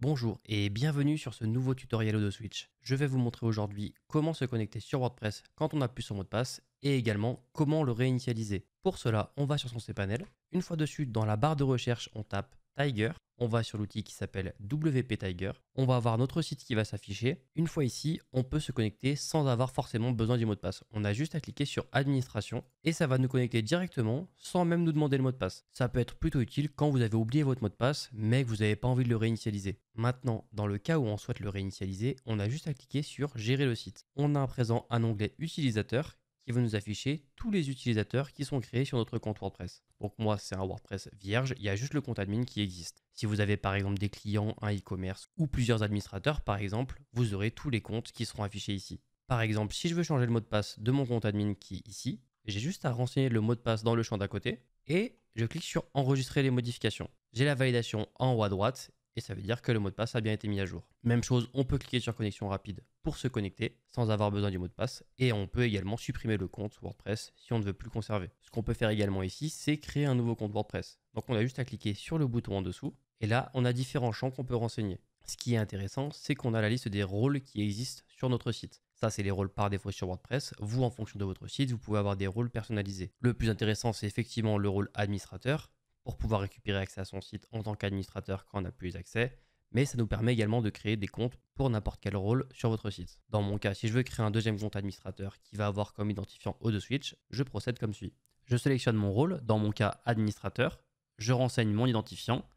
Bonjour et bienvenue sur ce nouveau tutoriel Odoswitch. Je vais vous montrer aujourd'hui comment se connecter sur WordPress quand on n'a plus son mot de passe et également comment le réinitialiser. Pour cela, on va sur son cPanel. Une fois dessus, dans la barre de recherche, on tape Tiger. On va sur l'outil qui s'appelle WP Tiger. On va avoir notre site qui va s'afficher. Une fois ici, on peut se connecter sans avoir forcément besoin du mot de passe. On a juste à cliquer sur Administration et ça va nous connecter directement sans même nous demander le mot de passe. Ça peut être plutôt utile quand vous avez oublié votre mot de passe mais que vous n'avez pas envie de le réinitialiser. Maintenant, dans le cas où on souhaite le réinitialiser, on a juste à cliquer sur Gérer le site. On a à présent un onglet Utilisateur qui va nous afficher tous les utilisateurs qui sont créés sur notre compte WordPress. Donc moi, c'est un WordPress vierge, il y a juste le compte admin qui existe. Si vous avez par exemple des clients, un e-commerce ou plusieurs administrateurs par exemple, vous aurez tous les comptes qui seront affichés ici. Par exemple, si je veux changer le mot de passe de mon compte admin qui est ici, j'ai juste à renseigner le mot de passe dans le champ d'à côté et je clique sur Enregistrer les modifications. J'ai la validation en haut à droite et ça veut dire que le mot de passe a bien été mis à jour. Même chose, on peut cliquer sur connexion rapide pour se connecter sans avoir besoin du mot de passe et on peut également supprimer le compte WordPress si on ne veut plus le conserver. Ce qu'on peut faire également ici, c'est créer un nouveau compte WordPress. Donc on a juste à cliquer sur le bouton en dessous et là on a différents champs qu'on peut renseigner. Ce qui est intéressant, c'est qu'on a la liste des rôles qui existent sur notre site. Ça, c'est les rôles par défaut sur WordPress. Vous, en fonction de votre site, vous pouvez avoir des rôles personnalisés. Le plus intéressant, c'est effectivement le rôle administrateur pour pouvoir récupérer accès à son site en tant qu'administrateur quand on n'a plus accès. Mais ça nous permet également de créer des comptes pour n'importe quel rôle sur votre site. Dans mon cas, si je veux créer un deuxième compte administrateur qui va avoir comme identifiant Odoswitch, je procède comme suit. Je sélectionne mon rôle, dans mon cas administrateur, je renseigne mon identifiant,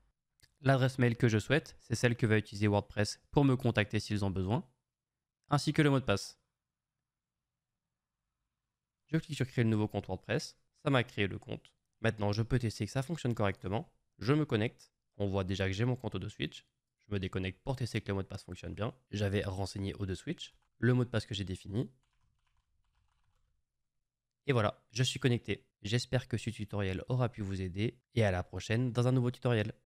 l'adresse mail que je souhaite, c'est celle que va utiliser WordPress pour me contacter s'ils ont besoin, ainsi que le mot de passe. Je clique sur créer le nouveau compte WordPress, ça m'a créé le compte. Maintenant, je peux tester que ça fonctionne correctement. Je me connecte, on voit déjà que j'ai mon compte Odoswitch. Je me déconnecte pour tester que le mot de passe fonctionne bien. J'avais renseigné Odoswitch, le mot de passe que j'ai défini. Et voilà, je suis connecté. J'espère que ce tutoriel aura pu vous aider et à la prochaine dans un nouveau tutoriel.